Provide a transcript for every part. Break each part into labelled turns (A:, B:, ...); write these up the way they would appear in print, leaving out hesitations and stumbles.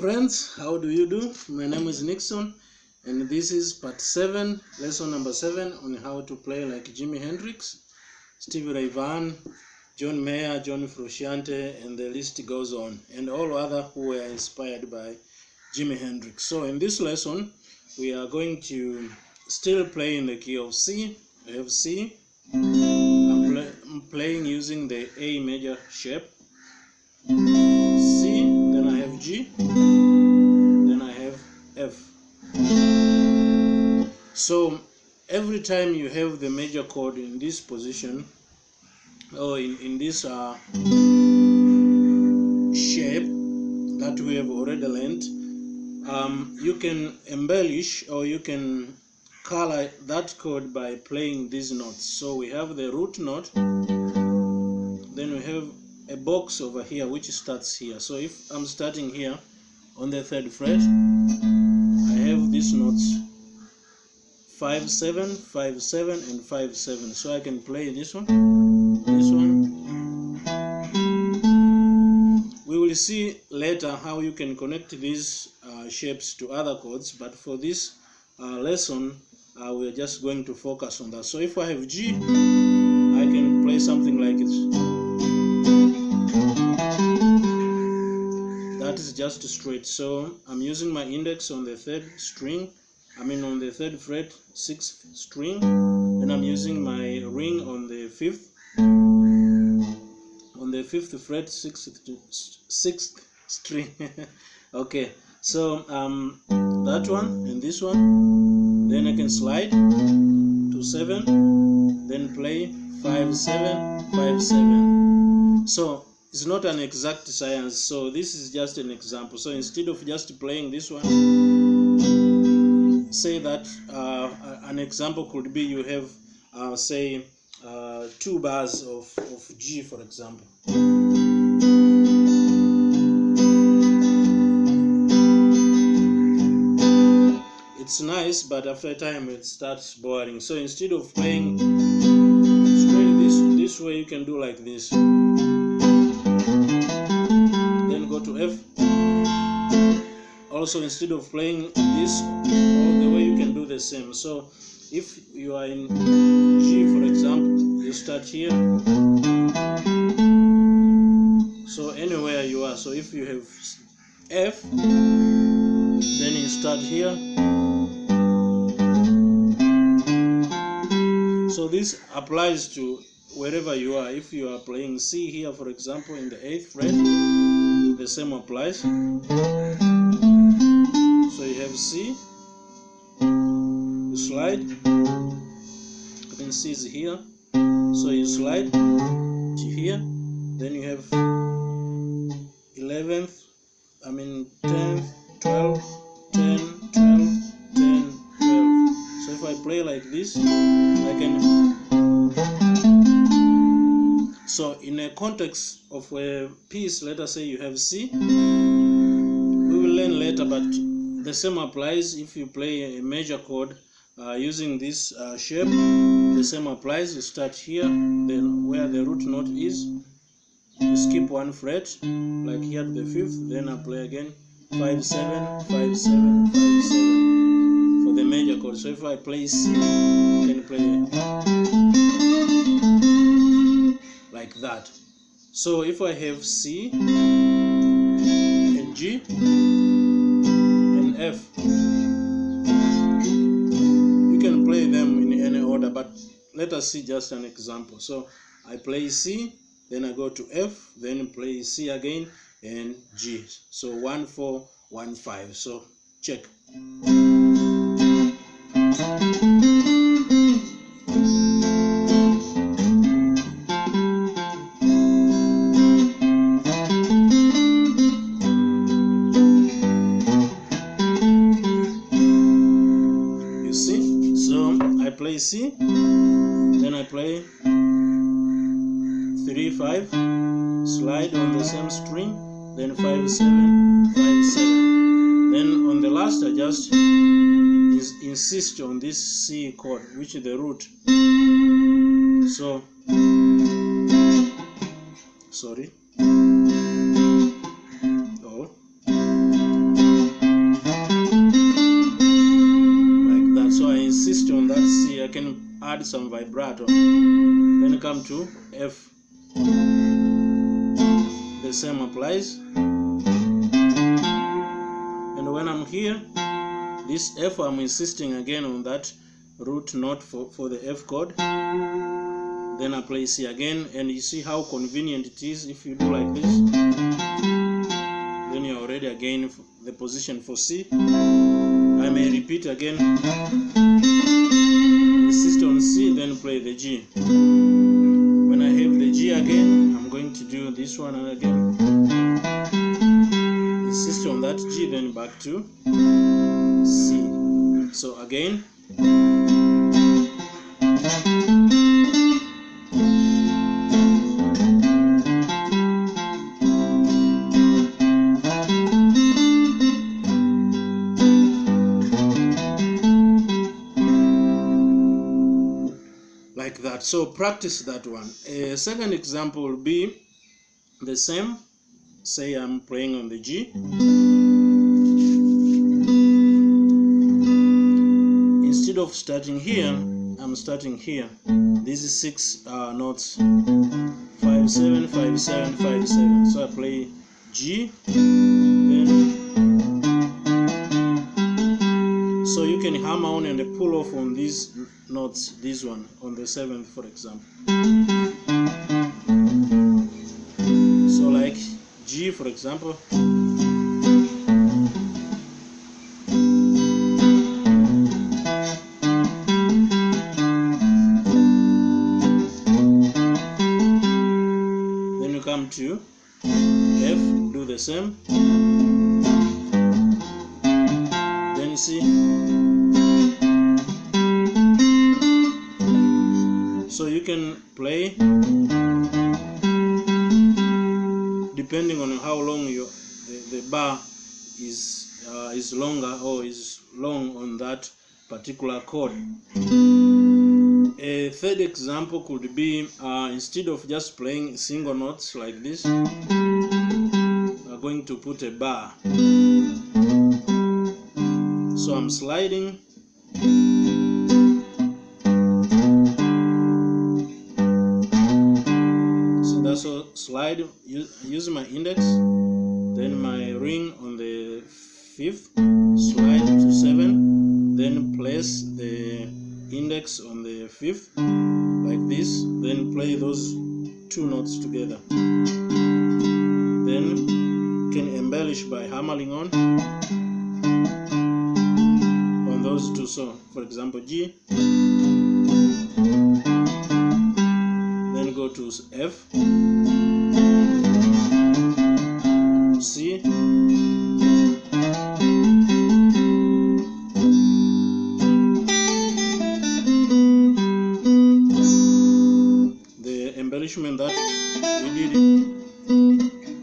A: friends, how do you do? My name is Nixon, and this is part 7, lesson number 7 on how to play like Jimi Hendrix, Stevie Ray Vaughan, John Mayer, John Frusciante, and the list goes on, and all other who were inspired by Jimi Hendrix. So in this lesson, we are going to still play in the key of C. I have C. I'm playing using the A major shape. C, then I have G, then I have F. So every time you have the major chord in this position, or in this shape that we have already learned, you can embellish or you can color that chord by playing these notes. So we have the root note, then we have a box over here which starts here. So if I'm starting here on the 3rd fret, I have these notes 5 7 5 7 and 5 7. So I can play this one. We will see later how you can connect these shapes to other chords, but for this lesson we are just going to focus on that. So if I have G, I can play something like it. That is just straight. So I'm using my index on the 3rd string, on the 3rd fret, 6th string, and I'm using my ring on the 5th fret, 6th string. Okay, so that one and this one, then I can slide to 7, then play 5 7 5 7. So it's not an exact science, so this is just an example. So instead of just playing this one, say that an example could be you have say 2 bars of G, for example. It's nice, but after a time it starts boring. So instead of playing straight this way, you can do like this. Then go to F. Also, instead of playing this all the way, you can do the same. So if you are in G, for example, you start here. So anywhere you are. So if you have F, then you start here. So this applies to wherever you are. If you are playing C here, for example, in the 8th fret, the same applies. So you have C, you slide, then C is here, so you slide to here, then you have 11th, 10th, 12th, 10, 12, 10, 12. So if I play like this, I can. So in a context of a piece, let us say you have C, we will learn later, but the same applies if you play a major chord using this shape. The same applies. You start here, then where the root note is, you skip 1 fret, like here to the 5th, then I play again 5 7 5 7 5 7 for the major chord. So if I play C, I can play like that. So if I have C and G and F, you can play them in any order, but let us see just an example. So I play C, then I go to F, then play C again and G. So 1 4 1 5. So check. Play C, then I play 3 5, slide on the same string, then 5 7 5 7. Then on the last I just insist on this C chord, which is the root. So sorry. Oh. add some vibrato. Then come to F. The same applies. And when I'm here, this F, I'm insisting again on that root note for the F chord. Then I play C again, and you see how convenient it is. If you do like this, then you're already again the position for C. I may repeat again, insist on C, then play the G. When I have the G again, I'm going to do this one again. Insist on that G, then back to C. So again, like that. So practice that one. A second example will be the same. Say I'm playing on the G. Instead of starting here, I'm starting here. This is 6 notes. 5, 7, 5, 7, 5, 7. So I play G. Then so you can hammer on and pull off on these notes, this one on the 7th, for example. So like G, for example. Then you come to F, do the same. Then C. So you can play depending on how long the bar is longer or is long on that particular chord. A third example could be instead of just playing single notes like this, we're going to put a bar. So I'm sliding. So slide, use my index, then my ring on the 5th, slide to 7, then place the index on the 5th, like this, then play those 2 notes together. Then can embellish by hammering on those 2. So for example G, then go to F, C, the embellishment that we did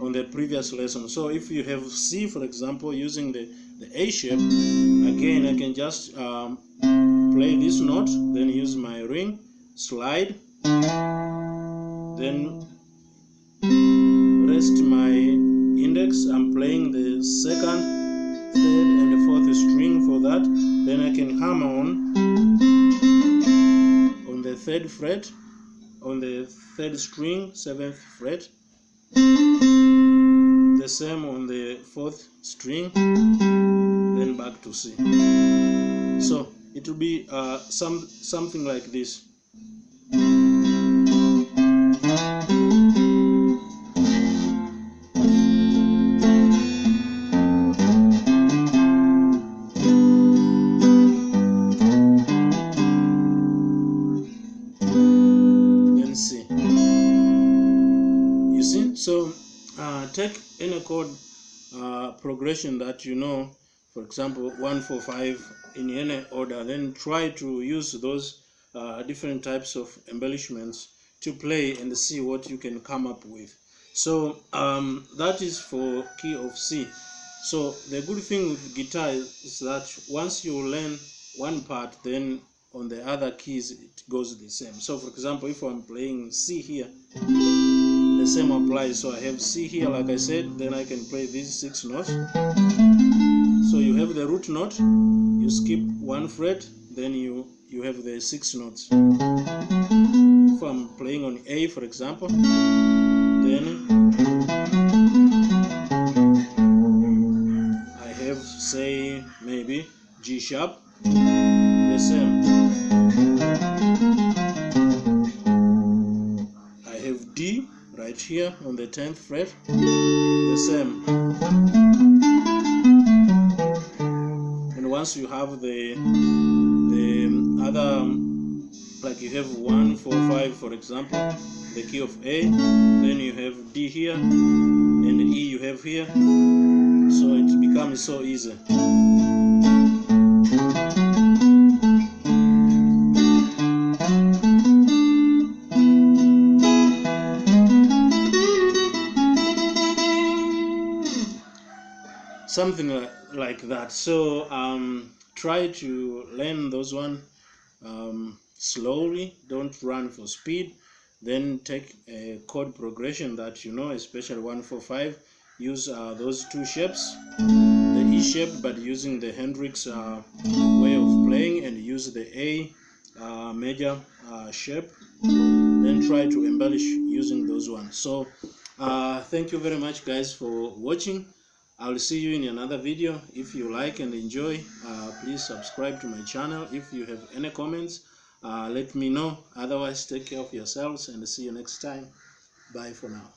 A: on the previous lesson. So if you have C, for example, using the A shape, again I can just play this note, then use my ring, slide, then rest my index. I'm playing the 2nd, 3rd and the 4th string for that. Then I can hammer on the 3rd fret, on the 3rd string, 7th fret, the same on the 4th string, then back to C. So it will be something like this. So take any chord progression that you know, for example 1, 4, 5 in any order, then try to use those different types of embellishments to play and see what you can come up with. So that is for key of C. So the good thing with guitar is that once you learn one part, then on the other keys it goes the same. So for example, if I'm playing C here, the same applies. So I have C here, like I said, then I can play these 6 notes. So you have the root note, you skip 1 fret, then you you have the 6 notes. If I'm playing on A, for example, then I have, say, maybe G sharp, the same. I have D right here on the 10th fret, the same. And once you have the other, like you have 1, 4, 5, for example, the key of A, then you have D here, and E you have here, so it becomes so easy. Something like that. So try to learn those one slowly. Don't run for speed. Then take a chord progression that you know, especially 1, 4, 5. Use those 2 shapes, the E shape, but using the Hendrix way of playing, and use the A major shape. Then try to embellish using those ones. So thank you very much, guys, for watching. I'll see you in another video. If you like and enjoy, please subscribe to my channel. If you have any comments, let me know. Otherwise, take care of yourselves and see you next time. Bye for now.